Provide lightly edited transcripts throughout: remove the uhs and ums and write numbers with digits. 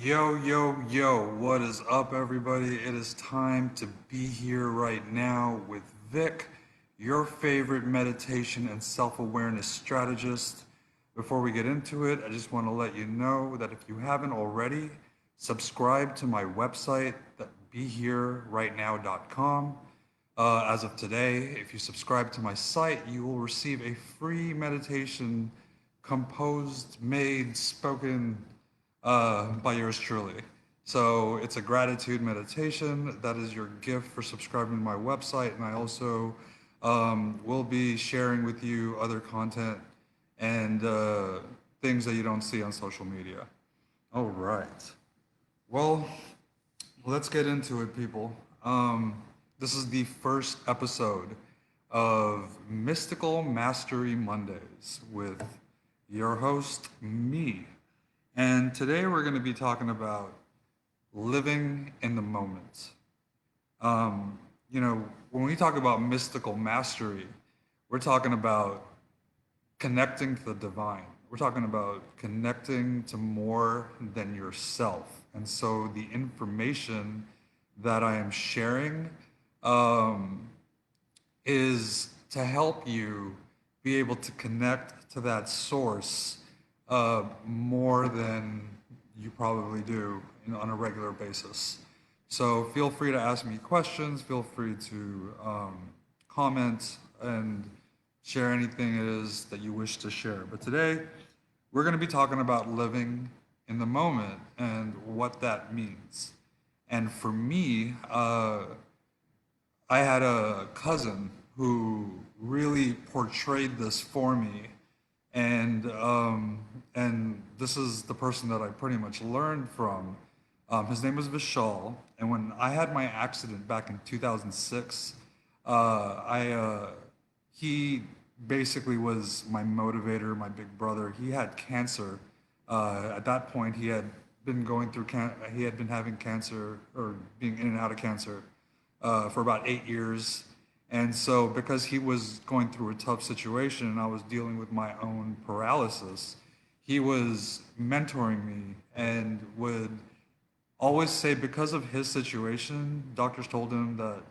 Yo, yo, yo, what is up, everybody? It is time to be here right now with Vic, your favorite meditation and self awareness strategist. Before we get into it, I just want to let you know that if you haven't already, subscribe to my website, that BeHereRightNow.com. As of today, if you subscribe to my site, you will receive a free meditation composed, made, spoken by yours truly. So it's a gratitude meditation. That is your gift for subscribing to my website. And I also will be sharing with you other content and things that you don't see on social media. All right. Well, let's get into it, people. This is the first episode of Mystical Mastery Mondays with your host, me. And today we're going to be talking about living in the moment. When we talk about mystical mastery, we're talking about connecting to the divine. We're talking about connecting to more than yourself. And so the information that I am sharing um, is to help you be able to connect to that source more than you probably do on a regular basis. So feel free to ask me questions. Feel free to comment and share anything it is that you wish to share. But today, we're going to be talking about living in the moment and what that means. And for me, I had a cousin who really portrayed this for me, and this is the person that I pretty much learned from. His name was Vishal, and when I had my accident back in 2006, I he basically was my motivator, my big brother. He had cancer. At that point, he had been going through he had been having cancer or being in and out of cancer for about 8 years. And so, because he was going through a tough situation and I was dealing with my own paralysis, he was mentoring me and would always say, because of his situation, doctors told him that,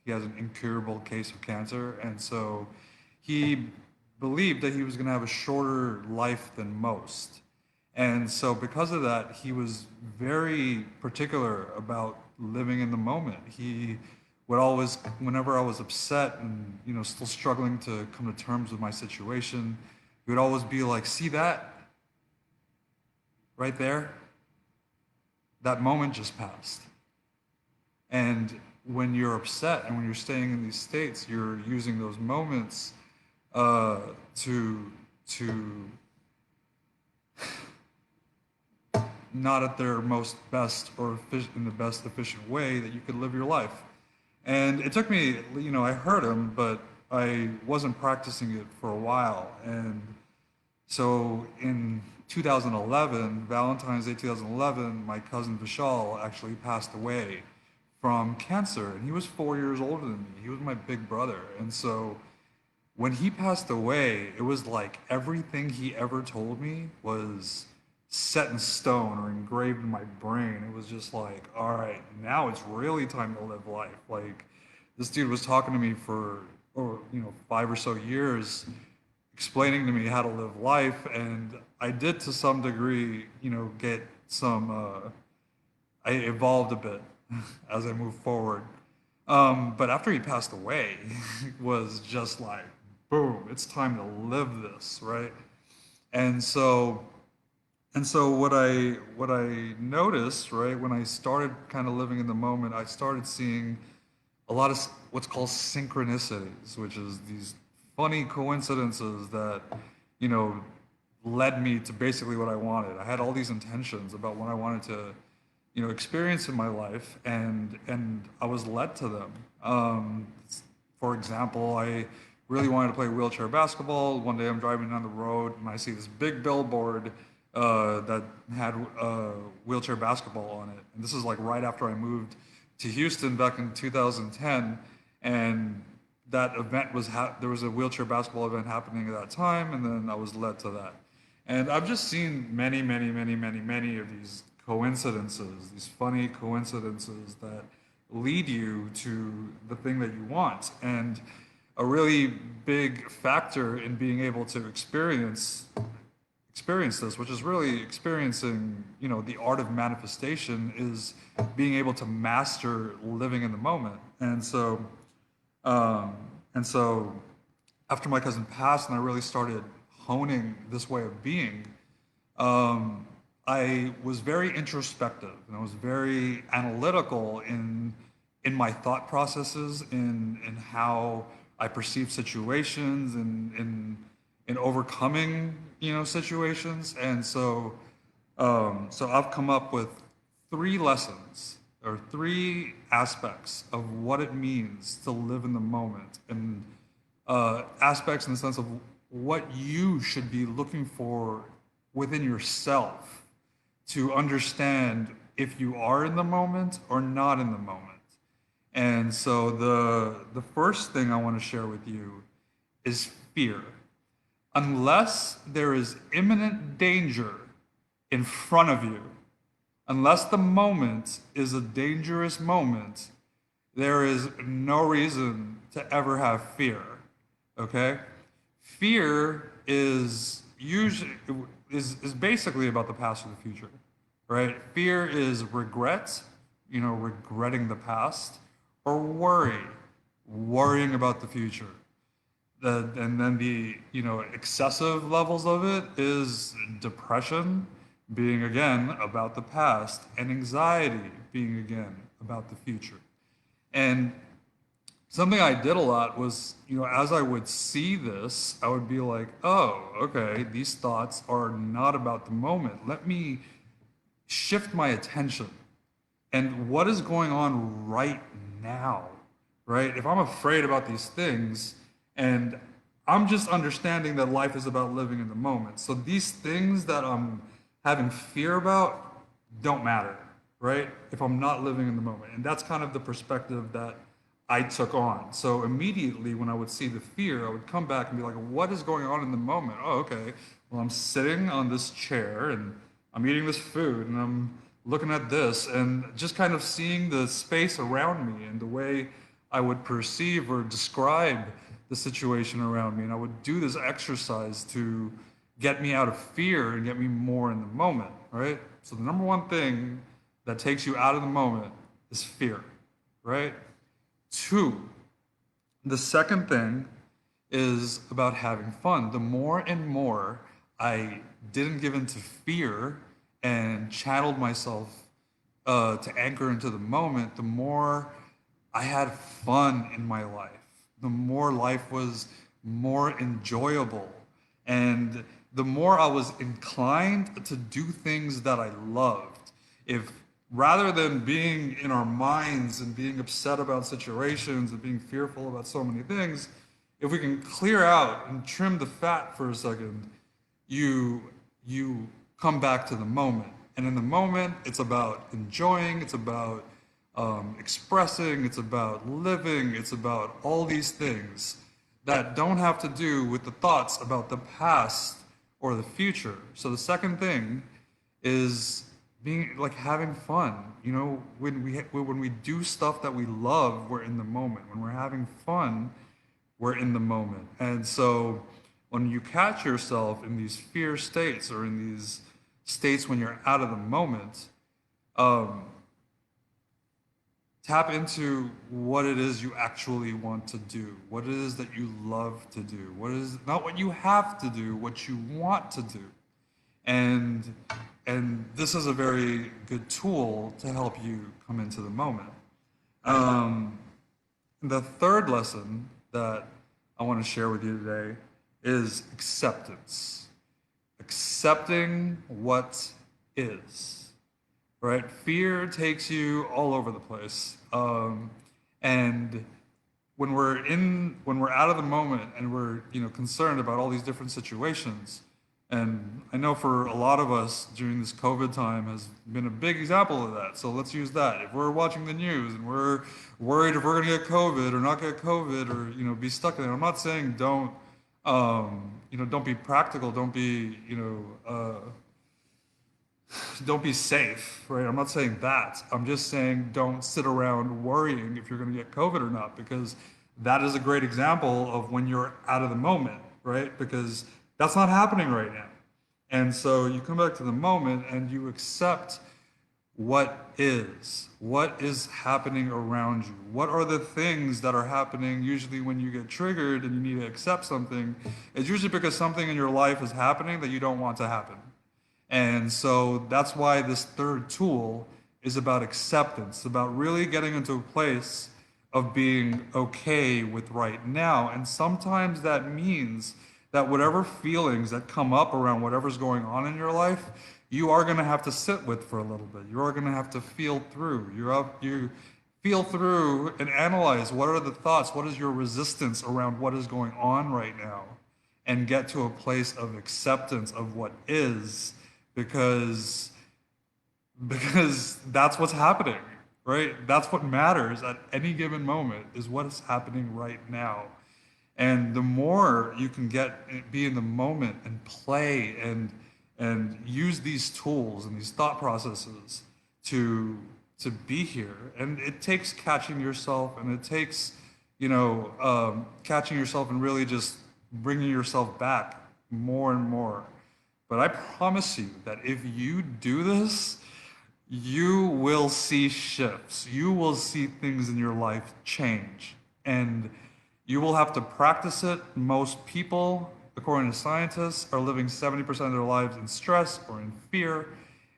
he has an incurable case of cancer. And so he believed that he was going to have a shorter life than most. And so, because of that, he was very particular about living in the moment. He would always, whenever I was upset and still struggling to come to terms with my situation, he would always be like, "See that right there? That moment just passed." And when you're upset and when you're staying in these states, you're using those moments uh, to not at their most best or in the best efficient way that you could live your life. And it took me, I heard him, but I wasn't practicing it for a while. And so in 2011, Valentine's Day 2011, my cousin Vishal actually passed away from cancer. And he was 4 years older than me. He was my big brother. And so when he passed away, it was like everything he ever told me was set in stone or engraved in my brain. It was just like, all right, now it's really time to live life. Like, this dude was talking to me for, 5 or so years, explaining to me how to live life, and I did to some degree, get some. I evolved a bit as I moved forward. But after he passed away, it was just like, boom, it's time to live this, right? And so what I noticed, right, when I started kind of living in the moment, I started seeing a lot of what's called synchronicities, which is these funny coincidences that, you know, led me to basically what I wanted. I had all these intentions about what I wanted to, experience in my life, and I was led to them. For example, I really wanted to play wheelchair basketball. One day I'm driving down the road and I see this big billboard that had wheelchair basketball on it. And this is like right after I moved to Houston back in 2010, and that event was there was a wheelchair basketball event happening at that time, and then I was led to that. And I've just seen many, many, many, many, many of these coincidences, these funny coincidences that lead you to the thing that you want. And a really big factor in being able to experience this, which is really experiencing, the art of manifestation, is being able to master living in the moment. Um, and so after my cousin passed and I really started honing this way of being, um, I was very introspective and I was very analytical in my thought processes, in how I perceive situations, and in overcoming situations. And so I've come up with three lessons or three aspects of what it means to live in the moment, and aspects in the sense of what you should be looking for within yourself to understand if you are in the moment or not in the moment. And so the first thing I want to share with you is fear. Unless there is imminent danger in front of you, unless the moment is a dangerous moment, there is no reason to ever have fear. Okay? Fear is usually is basically about the past or the future, right? Fear is regret, regretting the past, or worrying about the future. And then the excessive levels of it is depression, being again about the past, and anxiety, being again about the future. And something I did a lot was, as I would see this, I would be like, oh, okay, these thoughts are not about the moment. Let me shift my attention. And what is going on right now, right? If I'm afraid about these things, and I'm just understanding that life is about living in the moment. So these things that I'm having fear about don't matter, right? If I'm not living in the moment. And that's kind of the perspective that I took on. So immediately when I would see the fear, I would come back and be like, what is going on in the moment? Oh, okay. Well, I'm sitting on this chair and I'm eating this food and I'm looking at this, and just kind of seeing the space around me and the way I would perceive or describe the situation around me. And I would do this exercise to get me out of fear and get me more in the moment, right? So the number one thing that takes you out of the moment is fear, right? Two, the second thing is about having fun. The more and more I didn't give into fear and channeled myself to anchor into the moment, the more I had fun in my life. The more life was more enjoyable. And the more I was inclined to do things that I loved. If rather than being in our minds and being upset about situations and being fearful about so many things, if we can clear out and trim the fat for a second, you come back to the moment. And in the moment, it's about enjoying, it's about expressing, it's about living, it's about all these things that don't have to do with the thoughts about the past or the future. So the second thing is being like having fun. When we do stuff that we love, we're in the moment. When we're having fun, we're in the moment. And so when you catch yourself in these fear states or in these states when you're out of the moment, um, tap into what it is you actually want to do, what it is that you love to do, what is not what you have to do, what you want to do. And this is a very good tool to help you come into the moment. Um, the third lesson that I want to share with you today is acceptance. Accepting what is, right? Fear takes you all over the place. And when we're out of the moment and we're, concerned about all these different situations, and I know for a lot of us during this COVID time has been a big example of that. So let's use that. If we're watching the news and we're worried if we're going to get COVID or not get COVID or, be stuck in it, I'm not saying don't be practical. Don't be, don't be safe, right? I'm not saying that. I'm just saying don't sit around worrying if you're going to get COVID or not, because that is a great example of when you're out of the moment, right? Because that's not happening right now. And so you come back to the moment and you accept what is happening around you, what are the things that are happening. Usually when you get triggered and you need to accept something, it's usually because something in your life is happening that you don't want to happen. And so that's why this third tool is about acceptance, about really getting into a place of being okay with right now. And sometimes that means that whatever feelings that come up around whatever's going on in your life, you are going to have to sit with for a little bit. You are going to have to feel through. You feel through and analyze what are the thoughts, what is your resistance around what is going on right now, and get to a place of acceptance of what is, because that's what's happening, right? That's what matters at any given moment, is what is happening right now. And the more you can be in the moment and play and use these tools and these thought processes to be here. And it takes catching yourself, and it takes catching yourself and really just bringing yourself back more and more. But I promise you that if you do this, you will see shifts. You will see things in your life change. And you will have to practice it. Most people, according to scientists, are living 70% of their lives in stress or in fear.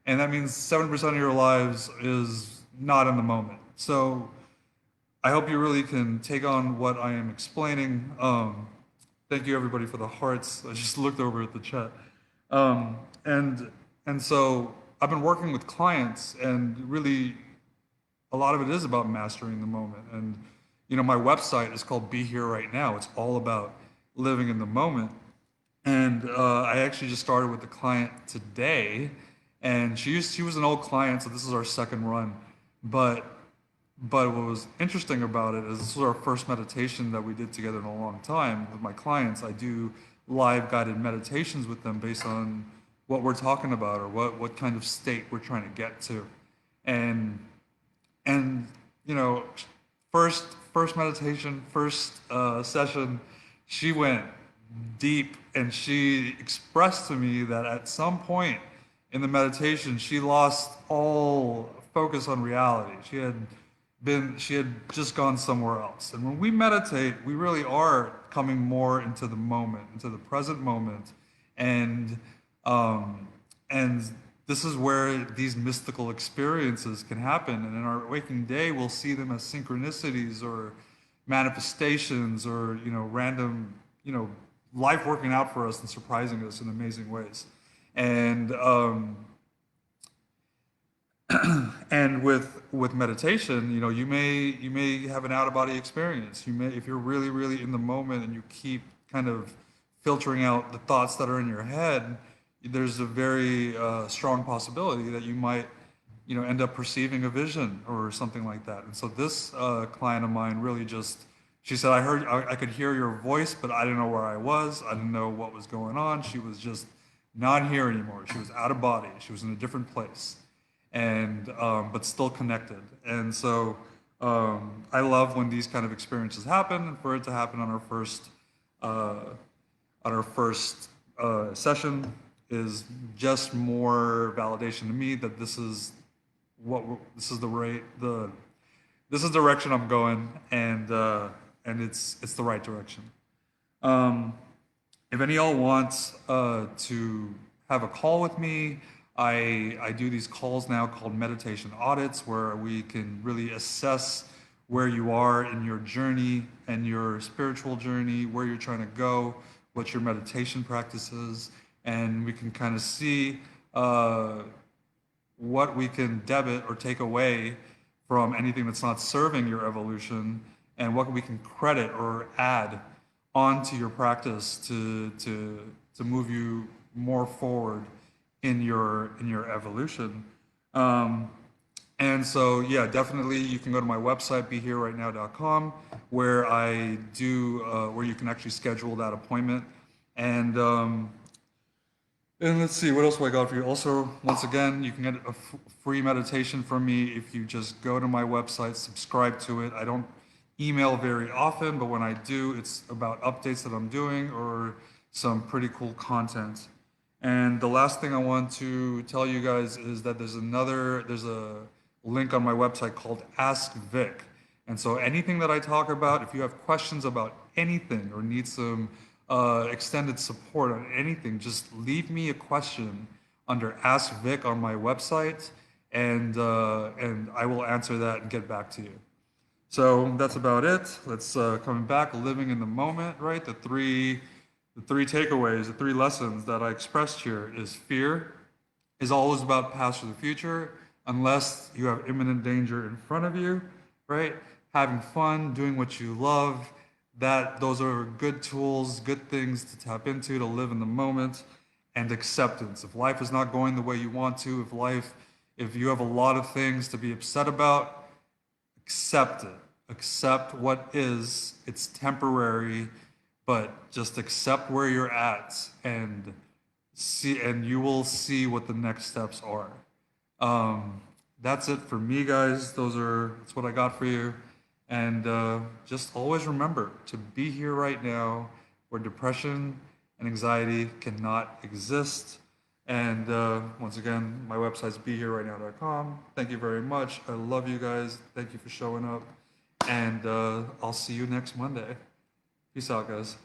And that means 70% of your lives is not in the moment. So I hope you really can take on what I am explaining. Thank you everybody for the hearts. I just looked over at the chat. Um, and and so I've been working with clients, and really a lot of it is about mastering the moment. And my website is called Be Here Right Now. It's all about living in the moment. And I actually just started with the client today, and she was an old client, so this is our second run. But what was interesting about it is this was our first meditation that we did together in a long time with my clients. I do live guided meditations with them based on what we're talking about, or what kind of state we're trying to get to. And and you know, first meditation, first session, she went deep, and she expressed to me that at some point in the meditation she lost all focus on reality. She had just gone somewhere else. And when we meditate, we really are coming more into the moment, into the present moment. And and this is where these mystical experiences can happen. And in our waking day, we'll see them as synchronicities or manifestations, or random, life working out for us and surprising us in amazing ways. And and with meditation, you may have an out of body experience. You may, if you're really really in the moment and you keep kind of filtering out the thoughts that are in your head, there's a very strong possibility that you might end up perceiving a vision or something like that. And so this client of mine really just, she said, I could hear your voice, but I didn't know where I was. I didn't know what was going on. She was just not here anymore. She was out of body. She was in a different place, and but still connected. And so I love when these kind of experiences happen, and for it to happen on our first session is just more validation to me that this is this is this is the direction I'm going, and it's the right direction. If any of y'all want to have a call with me, I do these calls now called meditation audits, where we can really assess where you are in your journey and your spiritual journey, where you're trying to go, what your meditation practice is, and we can kind of see what we can debit or take away from anything that's not serving your evolution, and what we can credit or add onto your practice to move you more forward in your evolution. And so, yeah, definitely you can go to my website, BeHereRightNow.com, where I do where you can actually schedule that appointment. And And let's see, what else do I got for you? Also, once again, you can get a free meditation from me if you just go to my website, subscribe to it. I don't email very often, but when I do, it's about updates that I'm doing or some pretty cool content. And the last thing I want to tell you guys is that there's a link on my website called Ask Vic. And so anything that I talk about, if you have questions about anything or need some extended support on anything, just leave me a question under Ask Vic on my website, and I will answer that and get back to you. So that's about it. Let's coming back, living in the moment, right? The three takeaways, the three lessons that I expressed here is fear is always about past or the future, unless you have imminent danger in front of you, right? Having fun, doing what you love, that those are good tools, good things to tap into to live in the moment, and acceptance. If life is not going the way you want to, if you have a lot of things to be upset about, accept it. Accept what is. It's temporary, but just accept where you're at and you will see what the next steps are. Um, that's it for me, guys. That's what I got for you. And just always remember to be here right now where depression and anxiety cannot exist. And once again, my website's behererightnow.com. Thank you very much. I love you guys. Thank you for showing up. And I'll see you next Monday. Peace out, guys.